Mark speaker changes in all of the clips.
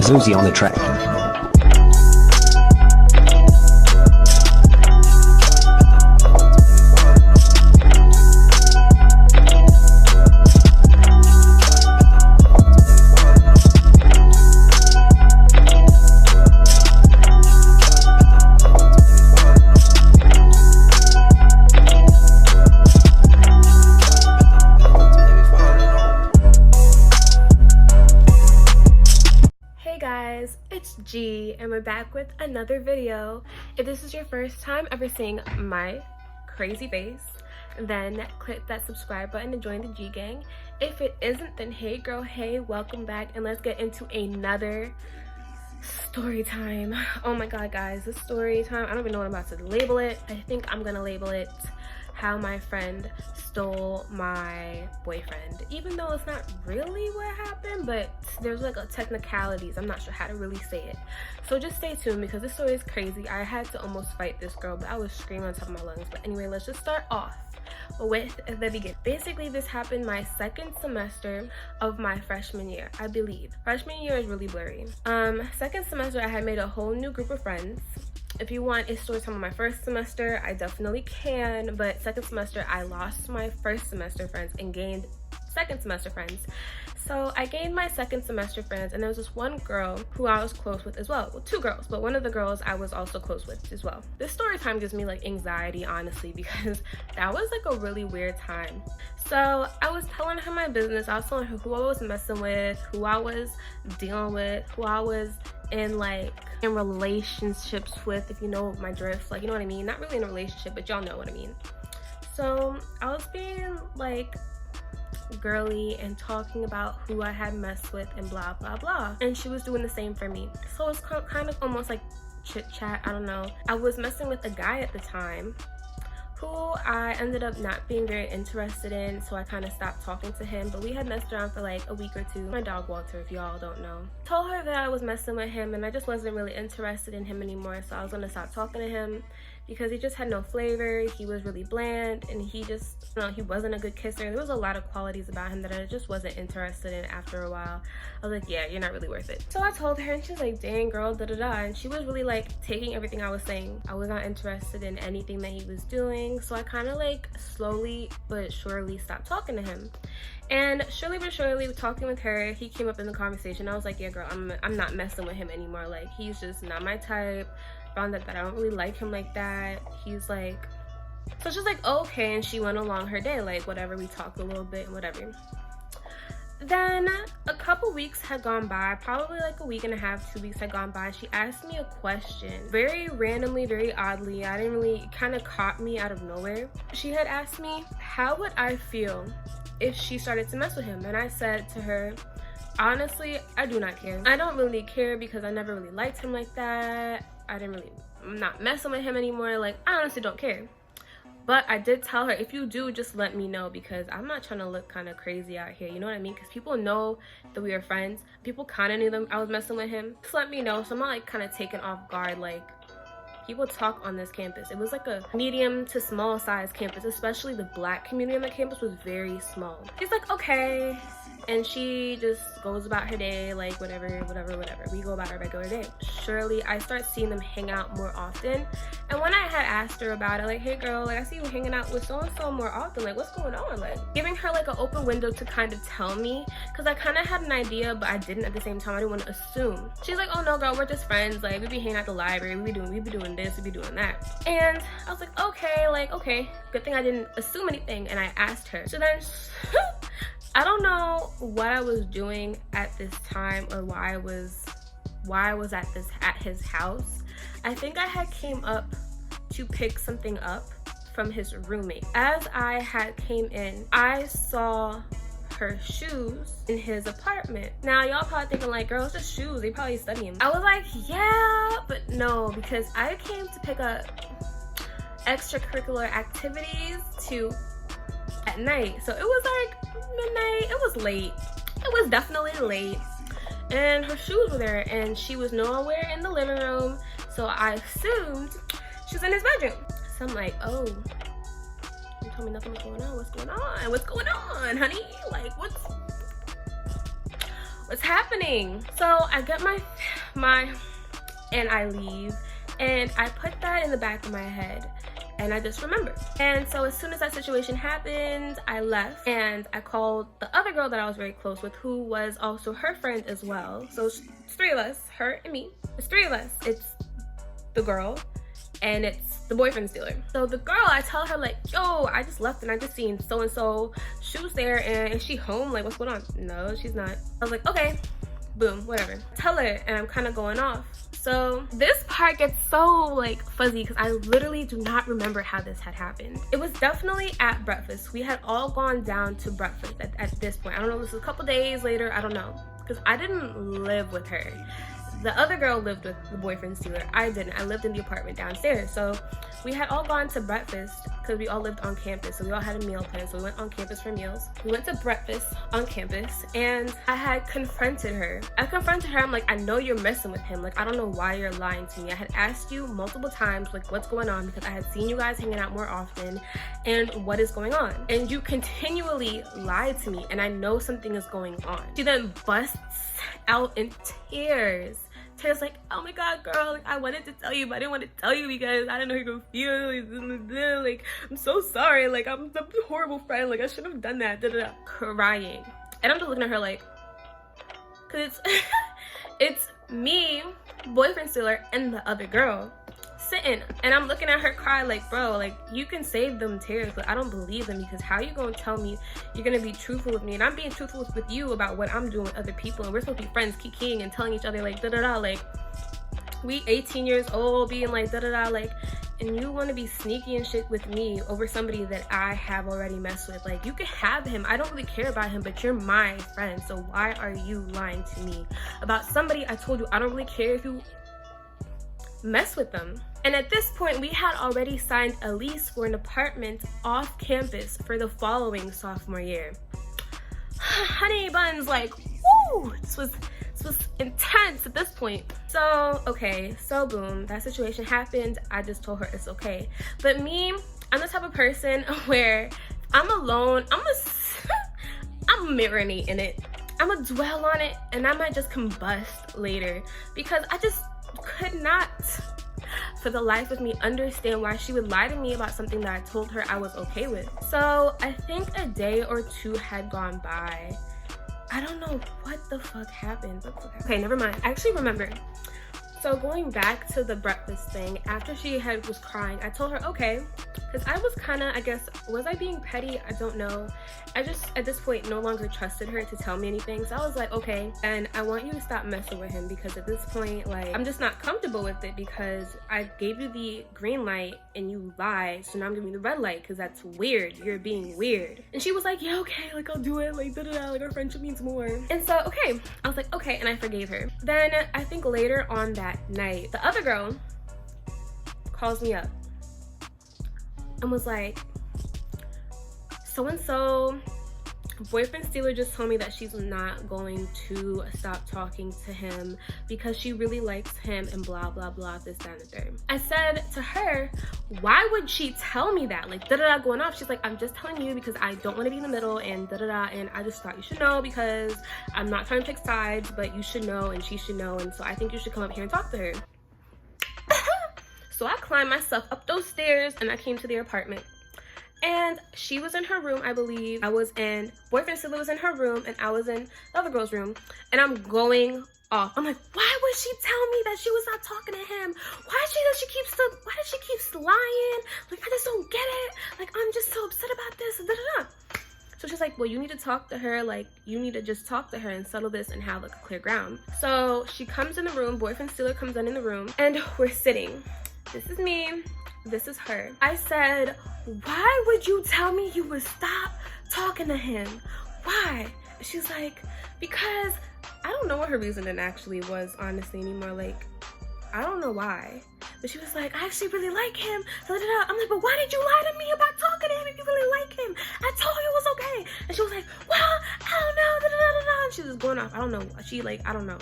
Speaker 1: Zuzi on the track.
Speaker 2: It's G and we're back with another video. If this is your first time ever seeing my crazy face, then click that subscribe button and join the G gang. If it isn't, then hey girl, hey, welcome back, and let's get into another story time. Oh my god guys, this story time, I don't even know what I'm about to label it. I think I'm gonna label it how my friend stole my boyfriend, even though it's not really what happened, but there's like a technicalities. I'm not sure how to really say it, so just stay tuned because this story is crazy. I had to almost fight this girl, but I was screaming on top of my lungs. But anyway, let's just start off with the beginning. Basically, this happened my second semester of my freshman year, I believe. Freshman year is really blurry. Second semester, I had made a whole new group of friends. If you want a story time on my first semester, I definitely can, but second semester, I lost my first semester friends and gained second semester friends. So I gained my second semester friends, and there was this one girl who I was close with as well. Well, two girls, but one of the girls I was also close with as well. This story time gives me like anxiety, honestly, because that was like a really weird time. So I was telling her my business. I was telling her who I was messing with, who I was dealing with, who I was in relationships with, if you know my drift, like, you know what I mean? Not really in a relationship, but y'all know what I mean. So I was being like girly and talking about who I had messed with and blah blah blah, and she was doing the same for me. So it's kind of almost like chit chat, I don't know. I was messing with a guy at the time who I ended up not being very interested in, so I kind of stopped talking to him, but we had messed around for like a week or two. My dog Walter, if y'all don't know. Told her that I was messing with him and I just wasn't really interested in him anymore, so I was gonna stop talking to him because he just had no flavor. He was really bland, and he just, you know, he wasn't a good kisser. There was a lot of qualities about him that I just wasn't interested in after a while. I was like, yeah, you're not really worth it. So I told her, and she's like, dang girl, da da da, and she was really like taking everything I was saying. I was not interested in anything that he was doing, so I kind of like slowly but surely stopped talking to him. And surely but surely, talking with her, he came up in the conversation. I was like, yeah girl, I'm not messing with him anymore. Like, he's just not my type. Found out that I don't really like him like that. He's like, so she's like, okay, and she went along her day, like whatever. We talked a little bit and whatever. Then a couple weeks had gone by, probably like a week and a half, 2 weeks had gone by. She asked me a question very randomly, very oddly. I didn't really, it kind of caught me out of nowhere. She had asked me, how would I feel if she started to mess with him? And I said to her, honestly, I do not care. I don't really care because I never really liked him like that. I'm not messing with him anymore. Like, I honestly don't care. But I did tell her, if you do, just let me know, because I'm not trying to look kind of crazy out here, you know what I mean? Because people know that we were friends. People kind of knew them I was messing with him. Just let me know, so I'm not like kind of taken off guard. Like, people talk on this campus. It was like a medium to small size campus, especially the black community on the campus was very small. She's like, okay. And she just goes about her day, like whatever. We go about our regular day. Surely I start seeing them hang out more often. And when I had asked her about it, like, hey girl, like I see you hanging out with so-and-so more often, like what's going on? Like, giving her like an open window to kind of tell me, because I kind of had an idea, but I didn't at the same time. I didn't want to assume. She's like, oh no girl, we're just friends. Like, we be hanging out at the library, we be doing this, we be doing that. And I was like, okay, good thing I didn't assume anything. And I asked her. So then I don't know what I was doing at this time, or why I was at his house. I think I had came up to pick something up from his roommate. As I had came in, I saw her shoes in his apartment. Now y'all probably thinking like, girl, it's just shoes, they probably studying. I was like, yeah, but no, because I came to pick up extracurricular activities at night. So it was like midnight, it was late. It was definitely late. And her shoes were there, and she was nowhere in the living room. So I assumed she was in his bedroom. So I'm like, oh, you told me nothing was going on. What's going on? What's going on, honey? Like, what's happening? So I get my and I leave, and I put that in the back of my head, and I just remembered. And so as soon as that situation happened, I left, and I called the other girl that I was very close with, who was also her friend as well. So it's three of us, her and me. It's three of us. It's the girl, and it's the boyfriend stealer. So the girl, I tell her like, yo, I just left and I just seen so-and-so. She was there, and is she home? Like, what's going on? No, she's not. I was like, okay, boom, whatever. Tell her, and I'm kind of going off. So this part gets so like fuzzy because I literally do not remember how this had happened. It was definitely at breakfast. We had all gone down to breakfast at this point. I don't know, this was a couple days later, I don't know, because I didn't live with her. The other girl lived with the boyfriend stealer. I didn't. I lived in the apartment downstairs. So we had all gone to breakfast because we all lived on campus. So we all had a meal plan. So we went on campus for meals. We went to breakfast on campus, and I had confronted her. I'm like, I know you're messing with him. Like, I don't know why you're lying to me. I had asked you multiple times, like, what's going on? Because I had seen you guys hanging out more often, and what is going on? And you continually lied to me, and I know something is going on. She then busts out in tears. Tears like, oh my god, girl, like, I wanted to tell you, but I didn't want to tell you because I didn't know you're gonna feel. Like, I'm so sorry. Like, I'm a horrible friend. Like, I shouldn't have done that. Crying. And I'm just looking at her like, because it's me, boyfriend stealer, and the other girl sitting, and I'm looking at her cry like, bro, like, you can save them tears, but I don't believe them, because how you gonna tell me you're gonna be truthful with me, and I'm being truthful with you about what I'm doing with other people, and we're supposed to be friends, kikiing and telling each other like like we 18 years old being like like, and you want to be sneaky and shit with me over somebody that I have already messed with. Like, you can have him, I don't really care about him, but you're my friend, so why are you lying to me about somebody I told you I don't really care if you mess with them? And at this point, we had already signed a lease for an apartment off campus for the following sophomore year. Honey buns, like, woo! This was intense at this point. So, okay, so boom, that situation happened. I just told her it's okay. But me, I'm the type of person where I'm alone, I'm marinate in it. I'm gonna dwell on it, and I might just combust later, because I just could not for the life of me understand why she would lie to me about something that I told her I was okay with. So I think a day or two had gone by. I don't know what the fuck happened. Okay, never mind. I actually remember. So going back to the breakfast thing, after she was crying, I told her okay, because I was kind of, I guess, was I being petty? I don't know. I just at this point no longer trusted her to tell me anything, so I was like, okay, and I want you to stop messing with him, because at this point, like, I'm just not comfortable with it, because I gave you the green light and you lied, so now I'm giving you the red light, because that's weird. You're being weird. And she was like, yeah, okay, like, I'll do it, like, like, our friendship means more. And so, okay, I was like, okay, and I forgave her. Then I think later on that night, the other girl calls me up and was like, so-and-so boyfriend stealer just told me that she's not going to stop talking to him because she really likes him and blah blah blah, this, that, and the third. I said to her, why would she tell me that? Like, going off. She's like, I'm just telling you because I don't want to be in the middle, and and I just thought you should know, because I'm not trying to pick sides, but you should know and she should know, and so I think you should come up here and talk to her. So I climbed myself up those stairs and I came to their apartment. And she was in her room, I believe. Boyfriend Stealer was in her room, and I was in the other girl's room. And I'm going off. I'm like, why would she tell me that she was not talking to him? Why does she keep lying? Like, I just don't get it. Like, I'm just so upset about this. So she's like, well, you need to talk to her. Like, you need to just talk to her and settle this and have like a clear ground. So she comes in the room. Boyfriend Stealer comes in the room, and we're sitting. This is me. This is her. I said, why would you tell me you would stop talking to him? Why? She's like, because I don't know what her reasoning actually was, honestly, anymore. Like, I don't know why. But she was like, I actually really like him. I'm like, but why did you lie to me about talking to him if you really like him? I told you it was okay. And she was like, well, I don't know. And she was going off. I don't know. I don't know.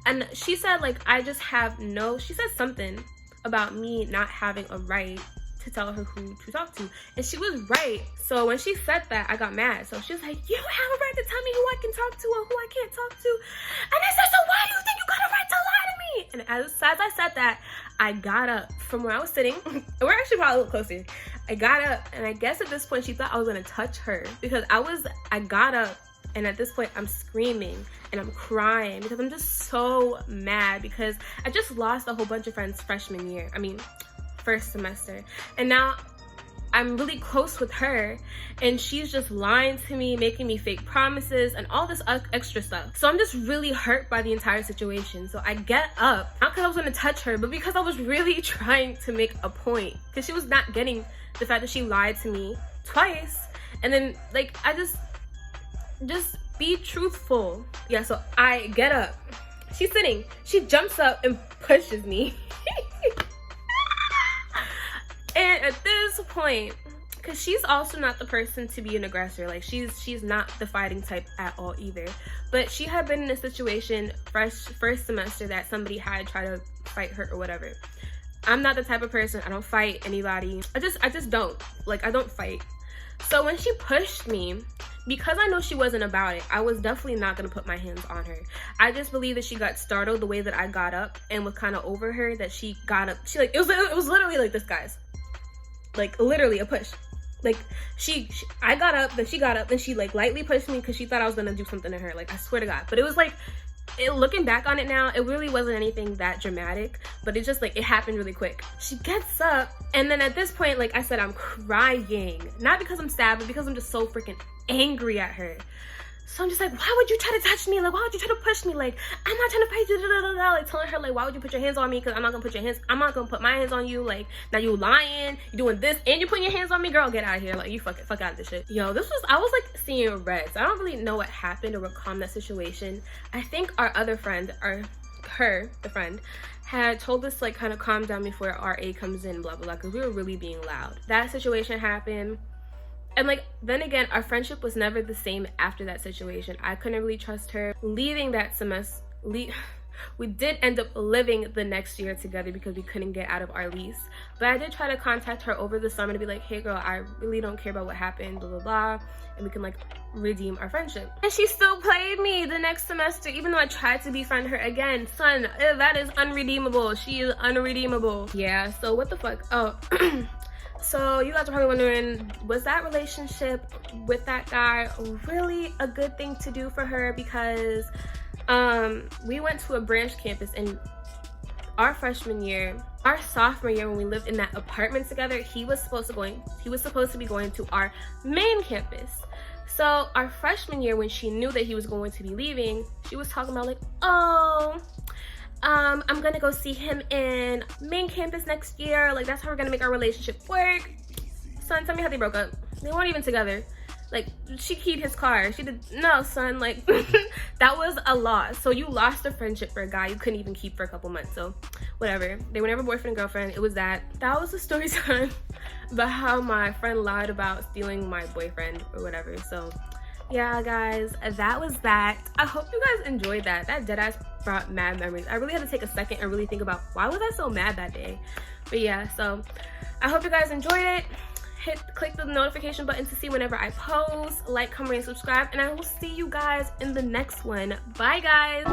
Speaker 2: And she said, like, she said something about me not having a right to tell her who to talk to. And she was right. So when she said that, I got mad. So she was like, you don't have a right to tell me who I can talk to or who I can't talk to. And I said, so why do you think you got a right to lie to me? And as I said that, I got up from where I was sitting. We're actually probably a little closer. I got up, and I guess at this point she thought I was gonna touch her, because I got up, and at this point I'm screaming and I'm crying because I'm just so mad, because I just lost a whole bunch of friends freshman year. I mean, first semester. And now I'm really close with her, and she's just lying to me, making me fake promises and all this extra stuff. So I'm just really hurt by the entire situation. So I get up, not because I was gonna touch her, but because I was really trying to make a point, because she was not getting the fact that she lied to me twice. And then, like, I just be truthful. Yeah, so I get up, she's sitting, she jumps up and pushes me. And at this point, because she's also not the person to be an aggressor, like she's not the fighting type at all either, but she had been in a situation first semester that somebody had tried to fight her or whatever. I'm not the type of person, I don't fight anybody. I just don't, like, I don't fight. So when she pushed me, because I know she wasn't about it, I was definitely not gonna put my hands on her. I just believe that she got startled the way that I got up and was kind of over her, that she got up, she like, it was literally like this, guys. Like, literally a push. Like, I got up, then she got up, then she like lightly pushed me because she thought I was gonna do something to her. Like, I swear to God. But it was like, looking back on it now, it really wasn't anything that dramatic, but it just, like, it happened really quick. She gets up, and then at this point, like I said, I'm crying. Not because I'm sad, but because I'm just so freaking angry at her. So I'm just like, why would you try to touch me? Like, why would you try to push me? Like, I'm not trying to fight you. Like, telling her, like, why would you put your hands on me? Because I'm not gonna put my hands on you. Like, now you lying, you doing this, and you putting your hands on me. Girl, get out of here. Like, you fuck out of this shit. Yo, I was like seeing red. So I don't really know what happened or what calmed that situation. I think our other friend, the friend, had told us, like, kind of calm down before our RA comes in, blah, blah, blah, because we were really being loud. That situation happened. And, like, then again, our friendship was never the same after that situation. I couldn't really trust her. Leaving that semester, we did end up living the next year together because we couldn't get out of our lease. But I did try to contact her over the summer to be like, hey girl, I really don't care about what happened, blah, blah, blah. And we can, like, redeem our friendship. And she still played me the next semester, even though I tried to befriend her again. Son, that is unredeemable. She is unredeemable. Yeah, so what the fuck? Oh, so you guys are probably wondering, was that relationship with that guy really a good thing to do for her? Because we went to a branch campus, and our freshman year, our sophomore year, when we lived in that apartment together, he was supposed to be going to our main campus. So our freshman year, when she knew that he was going to be leaving, she was talking about, like, oh, I'm gonna go see him in main campus next year. Like, that's how we're gonna make our relationship work. Son, tell me how they broke up. They weren't even together. Like, she keyed his car. She did. No, son, like, that was a loss. So you lost a friendship for a guy you couldn't even keep for a couple months. So whatever. They were never boyfriend and girlfriend. It was that. That was the story time about how my friend lied about stealing my boyfriend or whatever. So yeah, guys, that was that. I hope you guys enjoyed that. That deadass brought mad memories. I really had to take a second and really think about, why was I so mad that day? But yeah, so I hope you guys enjoyed it. Click the notification button to see whenever I post. Like, comment, and subscribe, and I will see you guys in the next one. Bye, guys.